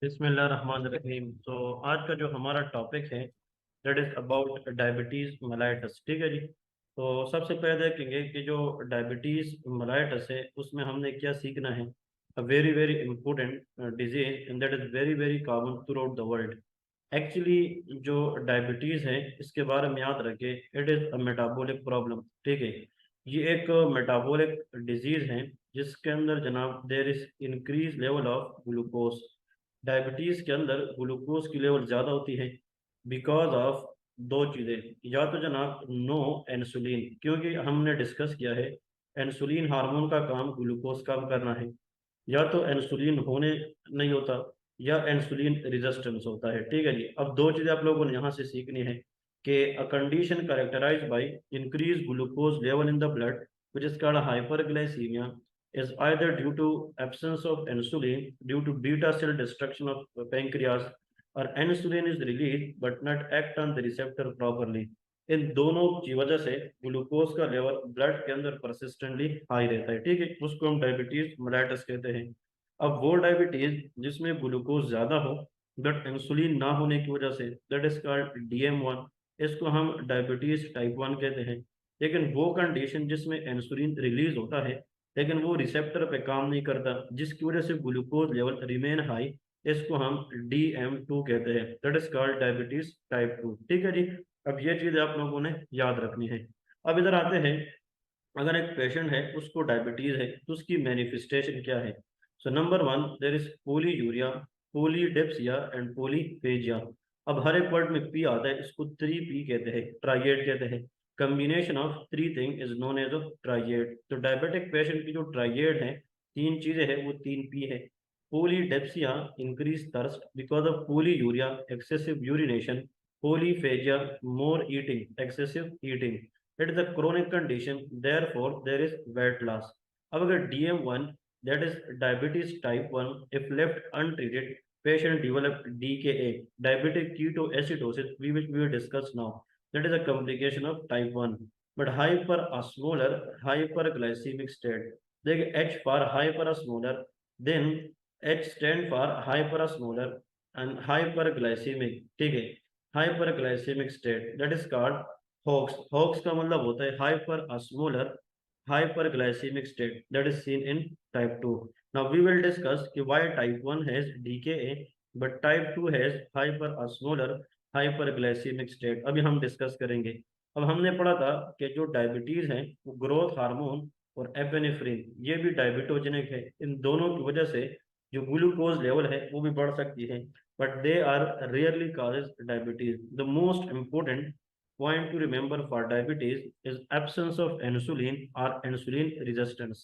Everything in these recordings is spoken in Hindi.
बिस्मिल्लाहिर्रहमानिर्रहीम। तो आज का जो हमारा टॉपिक है that is about diabetes mellitus. ठीक है जी। तो सबसे पहले देखेंगे कि जो डायबिटीज मलाइटस है उसमें हमने क्या सीखना है। अ very very important disease and that is very very common through out the world. Actually जो डायबिटीज है इसके बारे में याद रखें, it is a metabolic problem. ठीक है। ये एक मेटाबॉलिक डिजीज है जिसके अंदर जनाब there is increase level of glucose. Diabetes के अंदर ग्लूकोज की लेवल ज़्यादा होती है बिकॉज ऑफ दो चीज़ें। या तो जनाब नो इंसुलिन, क्योंकि हमने डिस्कस किया है इंसुलिन हार्मोन का काम ग्लूकोज कम करना है। या तो इंसुलिन होने नहीं होता या इंसुलिन रेजिस्टेंस होता है। ठीक है जी। अब दो चीज़ें आप लोगों ने यहाँ से सीखनी है कि a condition characterised by increase glucose level in the blood which is called hyperglycaemia is either due to absence of insulin due to beta cell destruction of pancreas, or insulin is released but not act on the receptor properly। इन दोनों की वजह से ग्लूकोज का लेवल ब्लड के अंदर परसिस्टेंटली हाई रहता है। ठीक है, उसको हम डायबिटीज मेलाइटस कहते हैं। अब वो डायबिटीज जिसमें ग्लूकोज ज्यादा हो बट इंसुलिन ना होने की वजह say that is called DM1। इसको हम डायबिटीज टाइप 1 कहते हैं। लेकिन वो कंडीशन जिसमें इंसुलिन रिलीज होता है लेकिन वो रिसेप्टर पे काम नहीं करता जिसकी वजह से ग्लूकोज लेवल रिमेन हाई, इसको हम DM2 कहते हैं। That is called diabetes type 2। ठीक है जी। अब ये चीज आप लोगों ने याद रखनी है। अब इधर आते हैं, अगर एक पेशेंट है उसको डायबिटीज है तो उसकी मैनिफेस्टेशन क्या है। So number 1 there is polyuria, polydipsia and polyphagia. अब हर एक वर्ड में पी आता है, इसको 3P कहते हैं, ट्राइएड कहते हैं। Combination of three thing is known as of triad. तो डायबिटिक पेशेंट की जो ट्राइएड है, तीन चीजें हैं, वो 3P है। Polydipsia increase thirst because of polyuria excessive urination, polyphagia more eating excessive eating. It is a chronic condition therefore there is weight loss. अब अगर DM1 that is diabetes type 1, if left untreated patient develop DKA, diabetic ketoacidosis, which we will discuss now, that is a complication of type 1। but hyperosmolar hyperglycemic state, देखिए H for hyperosmolar, then H stand for hyperosmolar and hyperglycemic। ठीक है, hyperglycemic state that is called HOX। HOX का मतलब होता है hyper osmolar hyperglycemic state that is seen in type 2। now we will discuss कि why type 1 has DKA but type 2 has hyperosmolar hyperglycemic state, अभी हम डिस्कस करेंगे। अब हमने पढ़ा था कि जो डायबिटीज है वो ग्रोथ हार्मोन और एपेनेफ्रिन ये भी डायबिटोजेनिक है। इन दोनों की वजह से जो ग्लूकोज लेवल है वो भी बढ़ सकती है, but they are rarely causes diabetes. The most important point to remember for diabetes is absence of insulin or insulin resistance।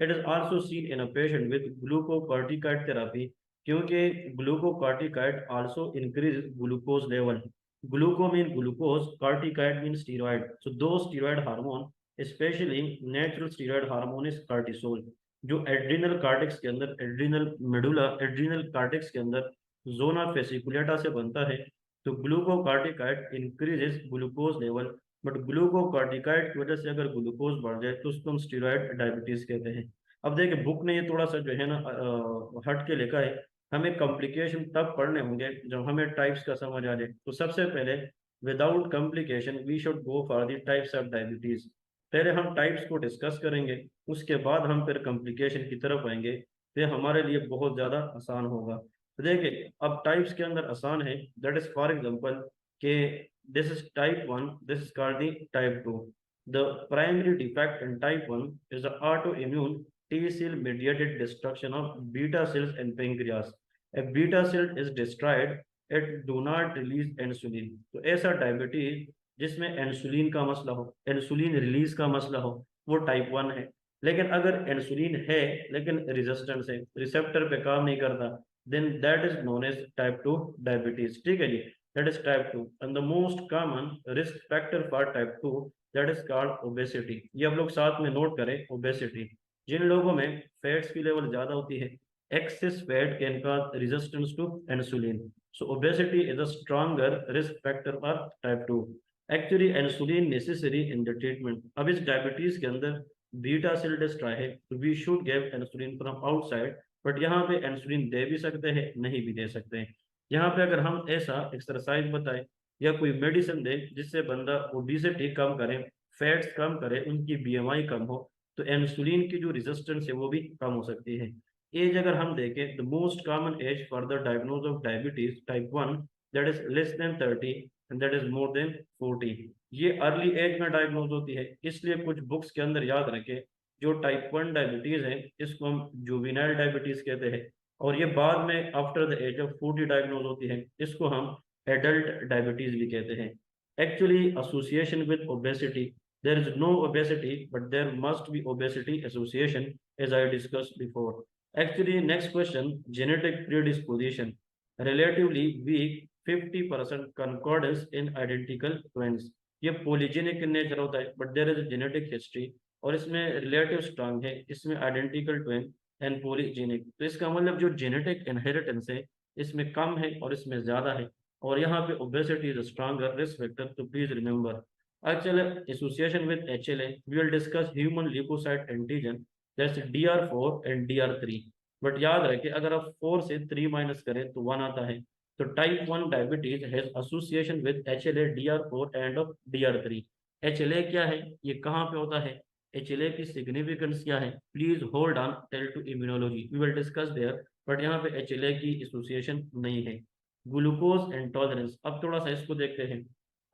It is also seen in a patient with glucocorticoid therapy क्योंकि glucocorticoid also increases glucose level। Gluco mean glucose, corticoid means steroid। So those steroid hormone, especially natural steroid hormone is cortisol, जो एड्रिनल कार्टेक्स के अंदर, एड्रिनल मेडुला एड्रिनल कार्टेक्स के अंदर जोना फेसिकुलेटा से बनता है। तो ग्लूकोकार्टिकाइड इंक्रीजेस ग्लूकोज लेवल, बट ग्लूकोकार्टिकाइड की वजह से अगर ग्लूकोज बढ़ जाए तो उसको हम स्टीरॉयड डायबिटीज कहते हैं। अब देखिए बुक ने ये थोड़ा सा जो है ना हट के लिखा है। हमें कॉम्प्लिकेशन तब पढ़ने होंगे जब हमें टाइप्स का समझ आ जाए। तो सबसे पहले without complication we should go for the types of diabetes. पहले हम टाइप्स को डिस्कस करेंगे, उसके बाद हम फिर कॉम्प्लिकेशन की तरफ आएंगे। फिर हमारे लिए बहुत ज़्यादा आसान होगा। तो देखिए अब टाइप्स के अंदर आसान है, दैट इज फॉर एग्जांपल के this is type 1, this is called the type 2। The primary defect in type 1 is the auto immune T cell mediated destruction of beta cells in pancreas। A beta cell is destroyed, it do not release insulin। तो ऐसा डायबिटीज जिसमें इंसुलिन का मसला हो, इंसुलिन रिलीज का मसला हो, वो टाइप 1 है। लेकिन अगर इंसुलिन है लेकिन रेजिस्टेंस है, रिसेप्टर पे काम नहीं करता, then that is known as type 2 diabetes। ठीक है जी, that is type 2। and the most common risk factor for type 2 that is called obesity। ये आप लोग साथ में नोट करें, obesity। जिन लोगों में फैट्स की लेवल ज्यादा होती है, excess fat can cause resistance to insulin। so obesity is a stronger risk factor for type 2। actually insulin necessary in the treatment। अब इस डायबिटीज के अंदर बीटा सेल डिस्ट्रॉय है, तो we should give insulin from outside, but यहाँ पे इंसुलिन दे भी सकते हैं, नहीं भी दे सकते हैं। यहाँ पे अगर हम ऐसा एक्सरसाइज बताएं या कोई मेडिसिन दें जिससे बंदा ओबिसिटी कम करे, फैट्स कम करे, उनकी बीएमआई कम हो, तो इंसुलिन की जो रेजिस्टेंस है वो भी कम हो सकती है। एज अगर हम देखें, the most common age for the diagnose of diabetes type 1, that is less than 30 and that is more than 40। ये अर्ली एज में डायग्नोज होती है, इसलिए कुछ बुक्स के अंदर याद रखें, जो टाइप 1 डायबिटीज है इसको हम जुवेनाइल डायबिटीज कहते हैं, और ये बाद में after the age of 40 diagnose होती है, इसको हम एडल्ट डायबिटीज भी कहते हैं। Actually association with obesity, there is no obesity but there must be obesity association, as I discussed before. Actually, next question, genetic predisposition, relatively weak 50% concordance in identical twins, ये पॉलीजेनिक इन नेचर होता है but there is genetic history, और इसमें रिलेटिव स्ट्रांग है, इसमें आइडेंटिकल ट्विन एंड पॉलीजेनिक, तो इसका मतलब जो जेनेटिक इनहेरिटेंस है इसमें कम है और इसमें ज्यादा है, और यहाँ पे obesity is stronger risk factor, तो please remember. Actually, association with HLA, we will discuss human leukocyte antigen, that's DR4 and DR3। But याद रखें अगर आप 4 से 3 माइनस करें तो 1 आता है। तो type 1 diabetes has association with HLA, DR4 end of DR3। HLA क्या है, ये कहाँ पे होता है, HLA की सिग्निफिकेंस क्या है, please hold on tell to immunology, we will discuss there, but यहाँ पे HLA की एसोसिएशन नहीं है। ग्लूकोज इंटॉलरेंस, अब थोड़ा सा इसको देखते हैं।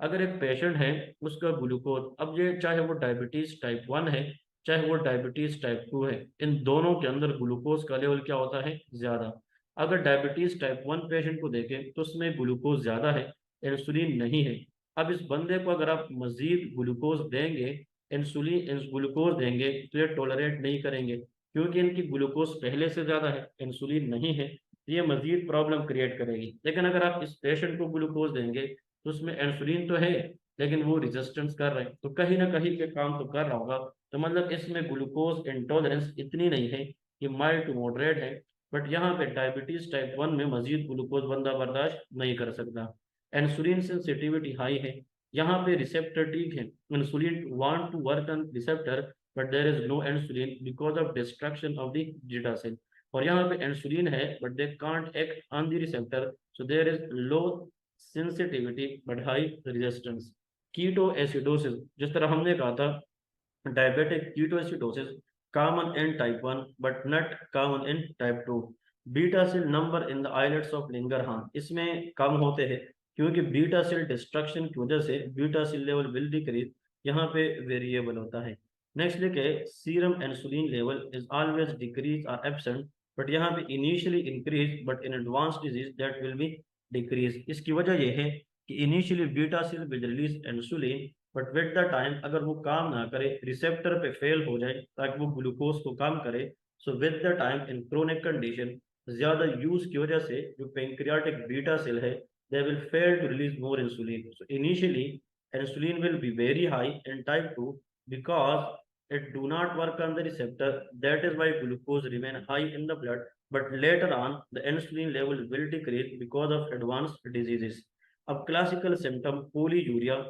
अगर एक पेशेंट है, उसका ग्लूकोज, अब ये चाहे वो डायबिटीज टाइप 1 है चाहे वो डायबिटीज टाइप 2 है, इन दोनों के अंदर ग्लूकोज का लेवल क्या होता है, ज्यादा। अगर डायबिटीज टाइप 1 पेशेंट को देखें तो उसमें ग्लूकोज ज्यादा है, इंसुलिन नहीं है। अब इस बंदे को अगर आप मजीद ग्लूकोज देंगे, इंसुलिन ग्लूकोज देंगे, तो ये टॉलरेट नहीं करेंगे, क्योंकि इनकी ग्लूकोज पहले से ज्यादा है, इंसुलिन नहीं है, तो ये मजीद प्रॉब्लम क्रिएट करेगी। लेकिन अगर आप इस पेशेंट को ग्लूकोज देंगे तो उसमें इंसुलिन तो है लेकिन वो रेजिस्टेंस कर रहे हैं, तो कहीं ना कहीं पे काम तो कर रहा होगा, तो मतलब इसमें ग्लूकोज इंटॉलरेंस इतनी नहीं है, ये माइल्ड टू मॉडरेट है। बट यहाँ पे डायबिटीज टाइप 1 में मजीद ग्लूकोज बंदा बर्दाश्त नहीं कर सकता। इंसुलिन सेंसिटिविटी हाई है, यहाँ पे रिसेप्टर ठीक है, insulin want to work on receptor but there is no insulin because of destruction of the zeta cell, और यहाँ पे इंसुलिन है but they can't act on the receptor, so there is low sensitivity but high resistance. Ketoacidosis, जिस तरह हमने कहा था diabetic keto acidosis common in type 1 but not common in type 2। Beta cell number in the islets of लिंगरहान, इसमें कम होते हैं क्योंकि बीटा सेल डिस्ट्रक्शन की वजह से beta cell level will decrease, यहाँ पे वेरिएबल होता है। नेक्स्ट लिखे serum insulin level is always decrease और एब्सेंट, बट यहाँ पे initially increase but in advance disease that will be decrease. इसकी वजह यह है कि initially beta cell will release insulin, but with the time अगर वो काम ना करे, रिसेप्टर पे फेल हो जाए ताकि वो ग्लूकोज को कम करे, so with the time in chronic condition ज्यादा यूज की वजह से जो पेंक्रियाटिक बीटा सेल है they will fail to release more insulin. So initially insulin will be very high in type 2 because it do not work on the receptor, that is why glucose remain high in the blood, but later on the insulin level will decrease because of advanced diseases. अब classical symptom polyuria,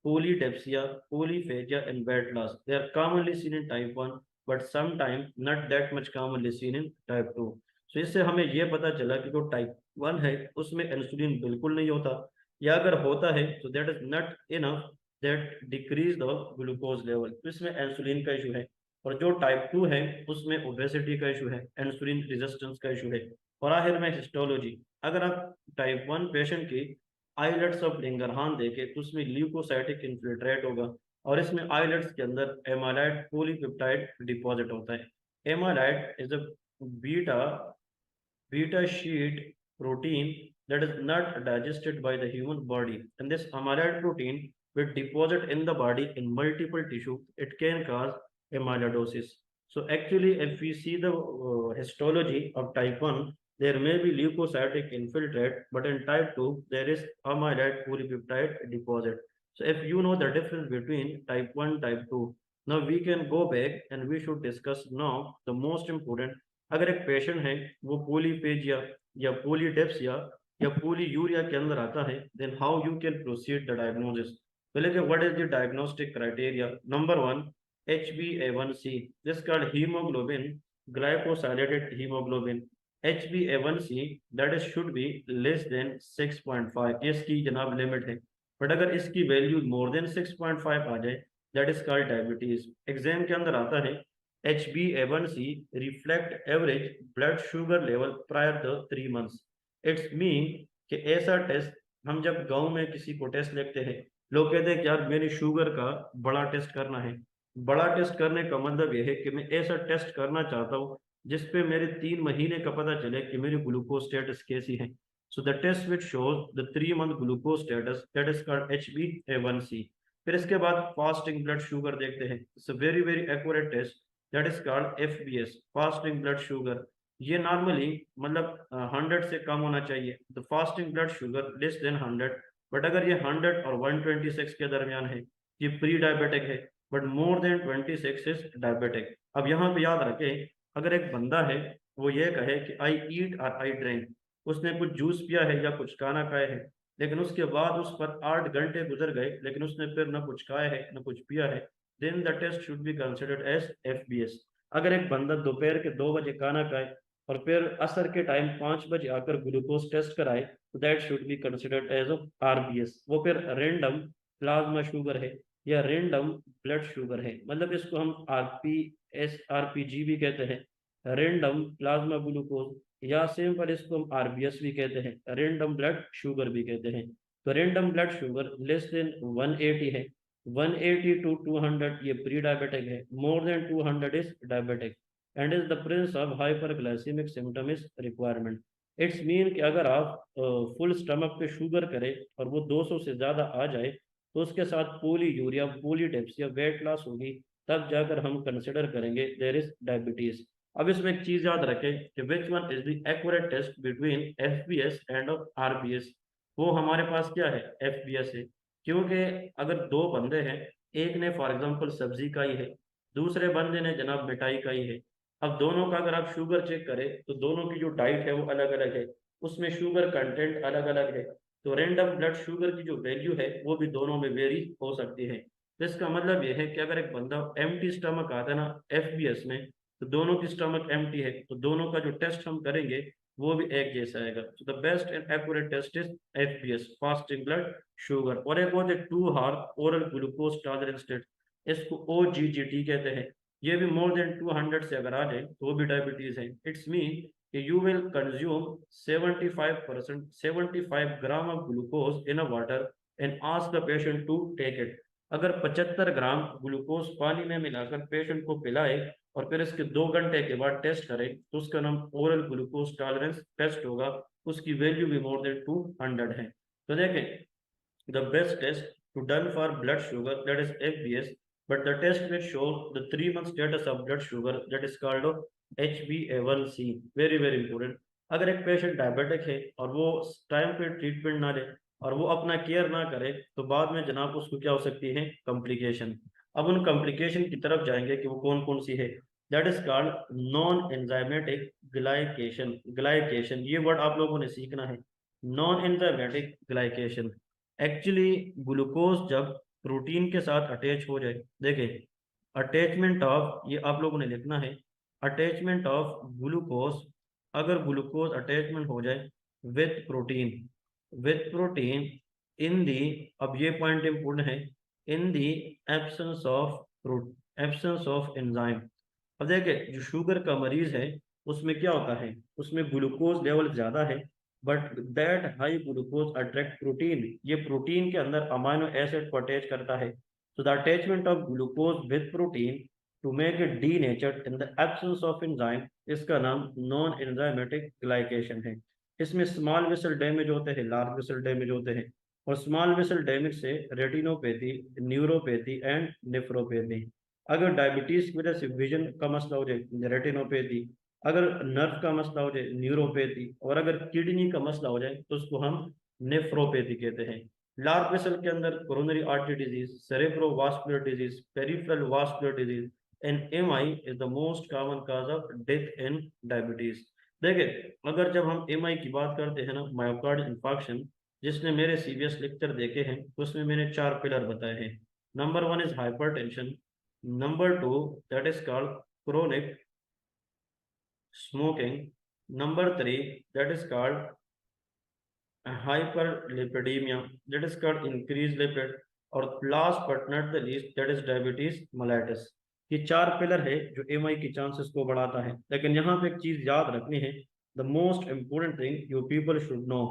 polydipsia, polyphagia and weight loss, they are commonly seen in type 1 but sometimes not that much commonly seen in type 2. So इससे हमें ये पता चला कि जो टाइप 1 है उसमें इंसुलिन बिल्कुल नहीं होता, या अगर होता है तो that is not enough that decrease the glucose level, तो इसमें इंसुलिन का इशू है। और जो टाइप 2 है उसमें ओबेसिटी का इशू है, इंसुलिन रेजिस्टेंस का इशू है। और आखिर में हिस्टोलॉजी, अगर आप टाइप 1 पेशेंट की आइलेट्स ऑफ लिंगरहान देखे तो उसमें ल्यूकोसाइटिक इन्फिल्ट्रेट होगा, और इसमें आइलेट्स के अंदर एमाइलाइड पॉलीपेप्टाइड डिपॉजिट होता है। Amyloid is a beta beta sheet protein that is not digested by the human body, and this amyloid protein will deposit in the body in multiple tissue, it can cause amyloidosis. So actually if we see the histology of type 1, there may be leukocytic infiltrate, but in type 2 there is amyloid polypeptide deposit. So if you know the difference between type 1 type 2, now we can go back and we should discuss now the most important। अगर एक पेशेंट है वो पोलीपेजिया या पोलीडेप्सिया या पोलीयूरिया के अंदर आता है, then how you can proceed the diagnosis. पहले कि what is the diagnostic criteria, number 1 HbA1c, this called haemoglobin, glycosylated haemoglobin, HbA1c that is should be less than 6.5, ये इसकी जनाब लिमिट है। बट अगर इसकी वैल्यू मोर देन 6.5 आ जाए that is called diabetes. Exam के अंदर आता है HbA1c reflect average blood sugar level prior the 3 months. It's mean कि ऐसा टेस्ट हम जब गांव में किसी को टेस्ट लिखते हैं, लोग कहते हैं कि यार मेरी शुगर का बड़ा टेस्ट करना है। बड़ा टेस्ट करने का मतलब यह है कि मैं ऐसा टेस्ट करना चाहता हूँ जिसपे मेरे 3 महीने का पता चले कि मेरी ग्लूकोज स्टेटस कैसी है। So the test which shows the 3 month glucose status that is called HbA1c। फिर इसके बाद फास्टिंग ब्लड शुगर देखते हैं, it's a very very accurate test that is called FBS, fasting blood sugar. ये नॉर्मली मतलब 100 से कम होना चाहिए, the fasting blood sugar less than 100। But अगर ये 100 और 126 के दरमियान है, ये प्री डायबिटिक है। But more then 26 is diabetic. अब यहाँ पे याद रखें, अगर एक बंदा है वो ये कहे कि आई ईट और आई ड्रिंक, उसने कुछ जूस पिया है या कुछ खाना खाया है, लेकिन उसके बाद उस पर 8 घंटे गुजर गए लेकिन उसने फिर न कुछ खाया है न कुछ पिया है, then the test should be considered as FBS। अगर एक बंदा दोपहर के 2 बजे खाना खाए और फिर असर के टाइम 5 बजे आकर ग्लूकोज टेस्ट कराए तो that should be considered as RBS। वो फिर रेंडम प्लाज्मा शुगर है या रेंडम ब्लड शुगर है, मतलब इसको हम RPG भी कहते हैं, रेंडम प्लाज्मा ग्लूकोज, या सिंपल इसको हम RBS भी कहते हैं, रेंडम ब्लड शुगर भी कहते हैं। तो random blood sugar less then 180 है, 180 टू 200 ये प्री डायबिटिक है, more than 200 is diabetic and is the Prince of hyperglycaemic symptom is requirement. It's mean कि अगर आप फुल स्टमक पे शुगर करें और वो 200 से ज़्यादा आ जाए तो उसके साथ पोली यूरिया पोली या वेट लॉस होगी, तब जाकर हम कंसिडर करेंगे देयर इज डायबिटीज। अब इसमें एक चीज याद रखें कि which one is the accurate test between FBS and RBS। वो हमारे पास क्या है, FBS है। क्योंकि अगर दो बंदे हैं, एक ने फॉर एग्जांपल सब्जी खाई है, दूसरे बंदे ने जनाब मिठाई खाई है। अब दोनों का अगर आप शुगर चेक करें तो दोनों की जो डाइट है वो अलग अलग है, उसमें शुगर कंटेंट अलग अलग है। तो रैंडम ब्लड शुगर की जो वैल्यू है वो भी दोनों में वेरी हो सकती है। तो इसका मतलब ये है कि अगर एक बंदा एम्प्टी स्टमक आता है ना FBS में, तो दोनों की स्टमक एम्प्टी है तो दोनों का जो टेस्ट हम करेंगे वो भी एक जैसा आएगा। तो the best and accurate test is FBS, fasting blood sugar. और एक होता है 2 hours oral glucose tolerance test, इसको OGGT कहते हैं। ये भी मोर देन 200 से अगर आ जाए तो वो भी डायबिटीज है। इट्स मीन कि you will consume 75 gram of glucose in a water and ask the patient to take it. अगर 75 ग्राम ग्लूकोज पानी में मिलाकर पेशेंट को पिलाए और फिर इसके 2 घंटे के बाद टेस्ट करें तो उसका नाम ओरल ग्लूकोज टॉलरेंस टेस्ट होगा, उसकी वैल्यू भी मोर देन 200 है। तो देखें, the best test to done for blood sugar that is FBS, but the test which shows the 3 month status of blood sugar that is called HbA1c, very very important। अगर एक पेशेंट डायबिटिक है और वो टाइम पे ट्रीटमेंट ना ले और वो अपना केयर ना करे तो बाद में जनाब उसको क्या हो सकती है, कॉम्प्लिकेशन। अब उन कॉम्प्लिकेशन की तरफ जाएंगे कि वो कौन कौन सी है। That is called non enzymatic glycation. Glycation ये वर्ड आप लोगों ने सीखना है, non enzymatic glycation. Actually glucose जब प्रोटीन के साथ अटैच हो जाए, देखिए अटैचमेंट ऑफ, ये आप लोगों ने लिखना है, अटैचमेंट ऑफ ग्लूकोज, अगर ग्लूकोज अटैचमेंट हो जाए with protein, with protein in the, अब ये पॉइंट इंपोर्टेंट है, in the absence of absence of enzyme. अब देखिए जो शुगर का मरीज है उसमें क्या होता है, उसमें ग्लूकोज लेवल ज्यादा है but that high glucose attract protein, ये प्रोटीन के अंदर अमाइनो एसिड को अटैच करता है। So the attachment of glucose with protein to make it denatured in the absence of enzyme, इसका नाम नॉन एंजाइमेटिक ग्लाइकेशन है। इसमें स्मॉल वेसल डैमेज होते हैं, लार्ज वेसल डैमेज होते हैं, और स्मॉल वेसल डैमेज से रेटिनोपैथी, न्यूरोपैथी एंड नेफ्रोपैथी। अगर डायबिटीज की वजह से विजन का मसला हो जाए रेटिनोपैथी, अगर नर्व का मसला हो जाए न्यूरोपैथी, और अगर किडनी का मसला हो जाए तो उसको हम नेफ्रोपैथी कहते हैं। लार्ज वेसल के अंदर coronary artery disease, cerebrovascular disease, peripheral vascular disease and MI is the most common cause of death in diabetes. देखिए अगर जब हम MI की बात करते हैं ना, मायोकार्ड इंफार्क्शन, जिसने मेरे CVS लेक्चर देखे हैं तो उसमें मैंने 4 पिलर बताए हैं। Number 1 is hypertension, number 2 that is called chronic smoking, Number three, that is called hyperlipidemia, that is called increased lipid, और last but not the least that is diabetes mellitus। ये चार पिलर है जो एमआई की चांसेस को बढ़ाता है। लेकिन यहाँ पे एक चीज याद रखनी है, the most important thing you people should know,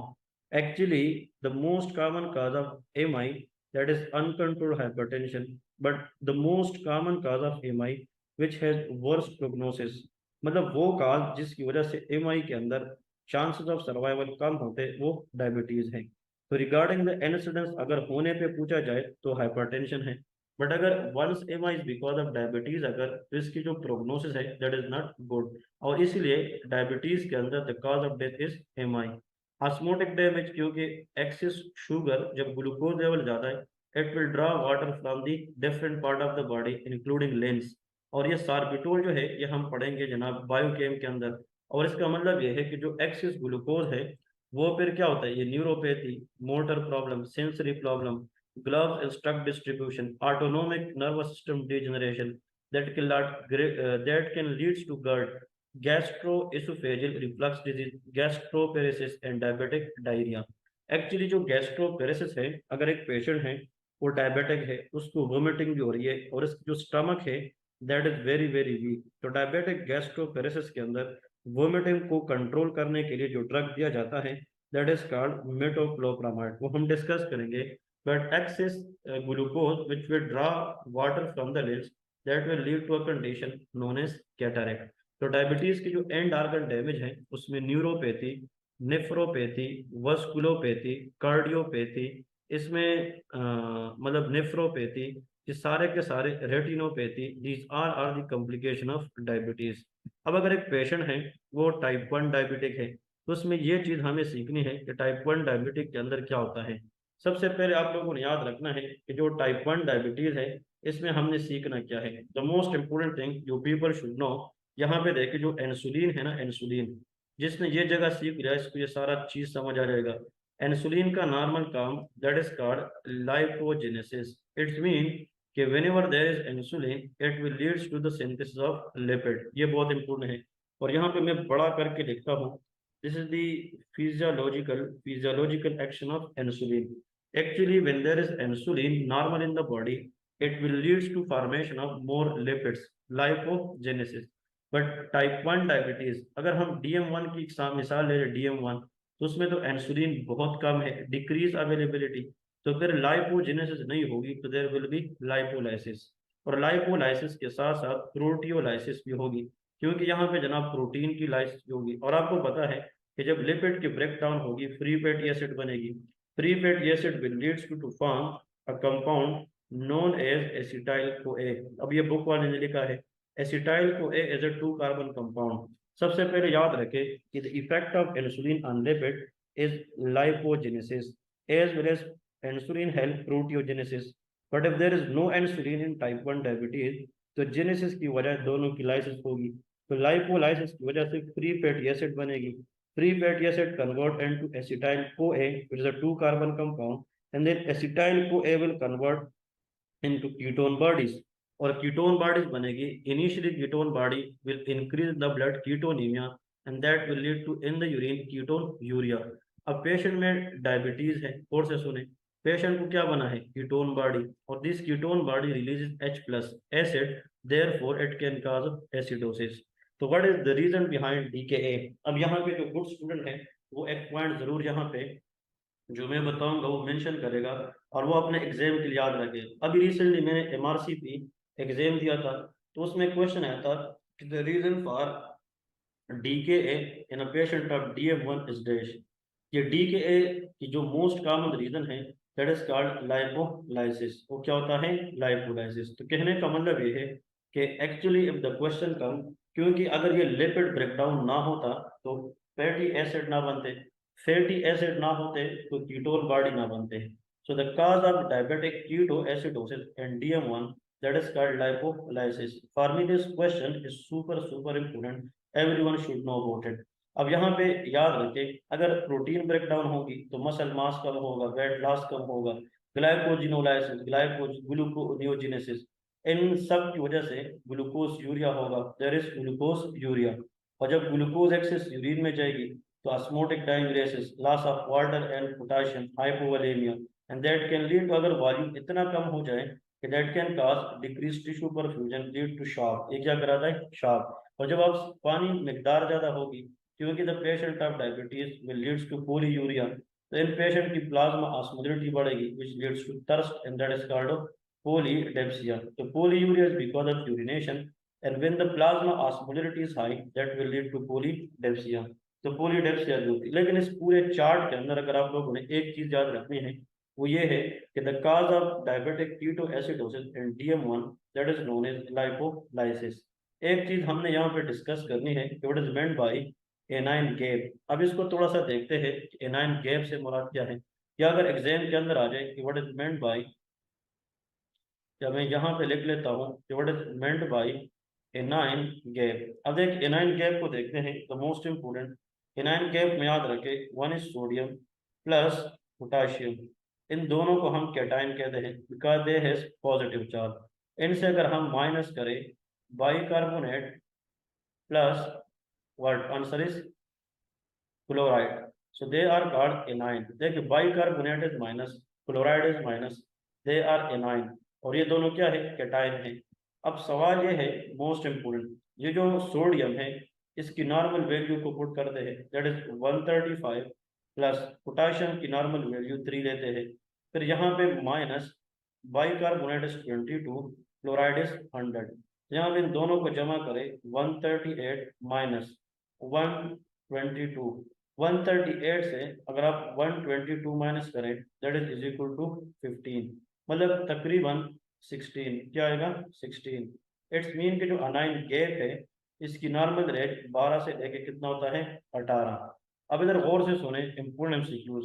actually the most common cause of MI that is uncontrolled hypertension, but the most common cause of MI which has worse prognosis, मतलब वो काज जिसकी वजह से एमआई के अंदर चांसेस ऑफ सर्वाइवल कम होते वो डायबिटीज है। तो रिगार्डिंग द इंसिडेंस अगर होने पे पूछा जाए तो हाइपरटेंशन है, बट अगर वंस एमा इज बिकॉज ऑफ डायबिटीज अगर, तो इसकी जो प्रोग्नोसिस है दैट इज नॉट गुड, और इसीलिए डायबिटीज के अंदर the cause of death is MI. Osmotic damage, क्योंकि एक्सेस शुगर जब ग्लूकोज लेवल ज्यादा है it will draw water from the different part of the body including lens, और ये सार्बिटोल जो है ये हम पढ़ेंगे जनाब बायोकेम के अंदर। और इसका मतलब ये है कि जो एक्सेस ग्लूकोज है वो फिर क्या होता है, ये neuropathy, motor problem, sensory problem, gloves and struck distribution, autonomic nervous system degeneration, that can leads to GERD, gastroesophageal reflux disease, gastroparesis and diabetic diarrhea। Actually जो गैस्ट्रोपेरेसिस है, अगर एक पेशेंट है वो डायबिटिक है, उसको वोमिटिंग भी हो रही है और इसका जो स्टमक है that is very very weak, तो डायबिटिक गैस्ट्रोपेरेसिस के अंदर वोमिटिंग को कंट्रोल करने के लिए जो ड्रग दिया जाता है दैट इज कॉल्ड मेटोक्लोप्रामाइड, वो हम डिस्कस करेंगे। But excess glucose which will draw water from the limbs that will lead to a condition known as cataract. तो डायबिटीज की जो एंड ऑर्गन डैमेज है उसमें न्यूरोपैथी, नेफ्रोपैथी, वस्कुलोपैथी, कार्डियोपैथी, इसमें मतलब नेफ्रोपैथी, ये सारे के सारे retinopathy, these are the complication of diabetes. अब अगर एक पेशेंट है वो टाइप 1 डायबिटिक है, तो उसमें ये चीज़ हमें सीखनी है कि टाइप 1 डायबिटिक के अंदर क्या होता है। सबसे पहले आप लोगों ने याद रखना है कि जो टाइप 1 डायबिटीज है इसमें हमने सीखना क्या है। The most important thing you people should know, यहाँ पे देखिए जो इंसुलिन है ना, इंसुलिन, जिसने ये जगह सीख लिया इसको ये सारा चीज समझ आ जाएगा। इंसुलिन का नॉर्मल काम that is called lipogenesis, it's mean कि whenever there is insulin it will leads to the synthesis of lipid, ये बहुत इंपॉर्टेंट है। और यहाँ पे मैं बड़ा करके लिखता हूँ, this is the physiological action of insulin. Actually when there is insulin normal in the body it will leads to formation of more lipids, lipogenesis. But type 1 diabetes, अगर हम DM1 की मिसाल ले रहे DM1, तो उसमें तो इंसुलिन बहुत कम है, डिक्रीज अवेलेबिलिटी, तो फिर लाइपोजेनेसिस नहीं होगी तो देयर विल बी लाइपोलाइसिस, और लाइपोलाइसिस के साथ साथ प्रोटियोलाइसिस भी होगी, क्योंकि यहाँ पे जनाब प्रोटीन की लाइसिस होगी। और आपको पता है कि जब लिपिड की ब्रेक डाउन होगी फ्री फैटी एसिड बनेगी, free fatty acid will leads to form a compound known as acetyl CoA. अब ये बुक वाले ने लिखा है acetyl CoA as a 2 carbon compound. सबसे पहले याद रखें कि the effect of insulin on lipid is lipogenesis as well as insulin help proteogenesis, but if there is no insulin in type 1 diabetes तो जेनेसिस की वजह दोनों की लाइसिस होगी, तो लाइपोलाइसिस की वजह से फ्री फैटी एसिड बनेगी, free fatty acid convert into acetyl CoA which is a 2 carbon compound, and then acetyl CoA will convert into ketone bodies, और कीटोन बॉडीज बनेगी। Initially ketone body will increase the blood ketonemia and that will lead to in the urine ketonuria. अब पेशेंट में डायबिटीज है, और से सुने, पेशेंट को क्या बना है कीटोन बॉडी, और this ketone body releases H plus acid, therefore it can cause acidosis. तो what is the reason behind DKA। अब यहाँ पे जो गुड स्टूडेंट है वो एक पॉइंट जरूर यहाँ पे जो मैं बताऊंगा वो मेंशन करेगा, और वो अपने एग्जाम के लिए याद रखे। अभी रिसेंटली मैंने MRCP एग्जाम दिया था, तो उसमें क्वेश्चन आया था कि the reason for DKA in a patient of DM1 is dash. ये DKA की जो मोस्ट कॉमन रीजन है दैट इज कॉल्ड लाइपोलाइसिस। वो क्या होता है लाइपोलाइसिस। तो कहने का मतलब ये है कि एक्चुअली इफ द क्वेश्चन कम, क्योंकि अगर ये लिपिड ब्रेकडाउन ना होता तो फैटी एसिड ना बनते, फैटी एसिड ना होते तो कीटोन बॉडी ना बनते। So the cause of diabetic keto acidosis and DM1 that is called lipolysis. For me this question is super important, everyone should know about it। अब यहाँ पे याद रखें अगर प्रोटीन ब्रेकडाउन होगी तो मसल मास कम होगा, वेट लॉस कम होगा, ग्लाइकोजिनोलाइसिस, ग्लूकोनियोजेनेसिस, इन सब की वजह से ग्लूकोज यूरिया होगा, देयर इज ग्लूकोज यूरिया। और जब ग्लूकोज एक्सेस यूरिन में जाएगी तो osmotic diuresis, loss of water and potassium, hypovolemia, and that can lead to, अगर वॉल्यूम इतना कम हो जाए कि that can cause decrease tissue perfusion, lead to shock. ये क्या कराता है? शॉक। और जब आप पानी मिकदार ज़्यादा होगी, क्योंकि the patient of diabetes will leads to polyuria, तो इन पेशेंट की प्लाज्मा ऑस्मोलिटी बढ़ेगी which leads to thirst, and that is called polydipsia. तो polyuria is because of urination, and when the plasma osmolality is high that will lead to polydipsia. तो पोलीडेप्सिया जो होती है, लेकिन इस पूरे चार्ट के अंदर अगर आप लोगों ने एक चीज याद रखनी है, वो ये है कि the cause of diabetic ketoacidosis in DM1 that is known as lipolysis. एक चीज हमने यहाँ पे डिस्कस करनी है कि what is meant by anion gap. अब इसको थोड़ा सा देखते हैं कि एनाइन गैप से मुराद क्या है, या अगर एग्जाम के अंदर आ जाए कि व्हाट इज मेंट बाय, या मैं यहाँ पे लिख लेता हूँ कि what is meant by anion gap. अब देख एनाइन गैप को देखते हैं, the most important anion gap में याद रखे, one is sodium plus potassium, इन दोनों को हम कैटाइन कहते हैं because they has positive charge. इनसे अगर हम माइनस करें bicarbonate plus, what answer is chloride, so they are called anion. देखिए bicarbonate is minus, chloride is minus, they are anion, और ये दोनों क्या है? कैटाइन है। अब सवाल ये है मोस्ट इंपोर्टेंट, ये जो सोडियम है इसकी नॉर्मल वैल्यू को पुट करते हैं, दैट इज 135 प्लस पोटाशियम की नॉर्मल वैल्यू 3 लेते हैं, फिर यहाँ पे minus bicarbonate is 22, chloride is 100। यहाँ पे इन दोनों को जमा करें 138 माइनस 122, 138 से अगर आप 122 माइनस करें दैट इज इक्वल टू 15, मतलब तकरीबन 16। क्या आएगा? 16। इट्स मीन कि जो अनाइन गैप है इसकी नॉर्मल रेंज 12 से लेके कितना होता है? 18। अब इधर गौर से सुने इंपोर्टेंट एमसीक्यूज,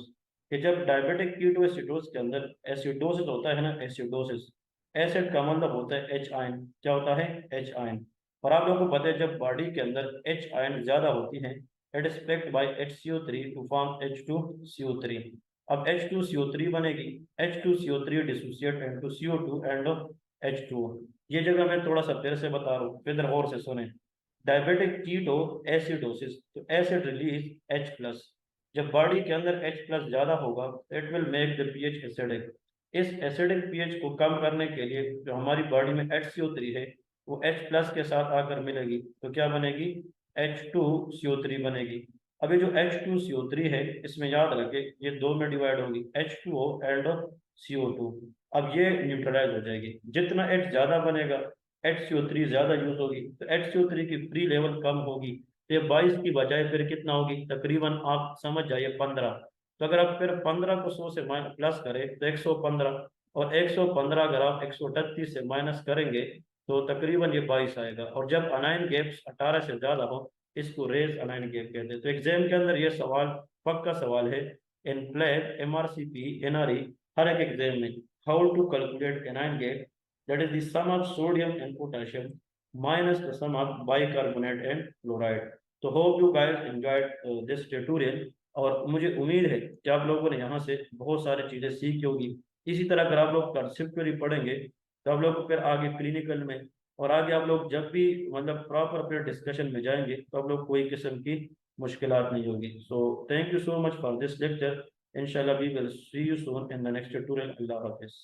कि जब डायबिटिक कीटोएसिडोज के अंदर एसिडोसिस होता है ना, एसिडोसिस, एसिड का मतलब होता है एच आयन। क्या होता है? H ion. और आप लोगों को पता है जब बॉडी के अंदर एच आयन ज्यादा होती है, it is breaked by HCO3 to form H2CO3। अब H2CO3 बनेगी, H2CO3 dissociate into CO2 and H2O। ये जगह मैं थोड़ा सा फिर से बता रहा हूँ, फिर और से सुने। डायबिटिक कीटो एसिडोसिस, तो एसिड रिलीज H+, जब बॉडी के अंदर H+ ज्यादा होगा it will make the pH acidic. इस एसिडिक पीएच को कम करने के लिए जो हमारी बॉडी में HCO3 है वो H+ के साथ आकर मिलेगी, तो क्या बनेगी? H2CO3 बनेगी। अभी जो H2CO3 है इसमें याद रखे ये दो में डिवाइड होगी, H2O एंड CO2। अब ये न्यूट्रलाइज हो जाएगी, जितना H ज्यादा बनेगा HCO3 ज्यादा यूज होगी, तो HCO3 की फ्री लेवल कम होगी, तो ये 22 की बजाय फिर कितना होगी? तकरीबन आप समझ जाइए 15। तो अगर आप फिर 15 को 100 से प्लस करें तो 115, और 115 अगर आप 138 से माइनस करेंगे तो तकरीबन ये 22 आएगा। और जब अनाइन गैप्स 18 से ज्यादा हो इसको रेज अनाइन गैप कहते हैं। तो एग्जाम के अंदर ये सवाल पक्का सवाल है, इन प्लेट MRCP NRE हर एक एग्जाम में, how to calculate anion gap, that is the sum of sodium and potassium minus the sum of bicarbonate and chloride। तो hope you guys enjoyed this tutorial, और मुझे उम्मीद है कि आप लोगों ने यहाँ से बहुत सारी चीज़ें सीखी होगी। इसी तरह अगर आप लोग कंसेप्चुअली पढ़ेंगे तो आप लोग फिर आगे क्लिनिकल में, और आगे आप लोग जब भी मतलब प्रॉपर फिर डिस्कशन में जाएंगे तो आप लोग कोई किस्म की मुश्किलात नहीं होगी। So thank you so much for this lecture. इंशाल्लाह we will see you soon in the next tutorial. अल्लाह हाफिज़।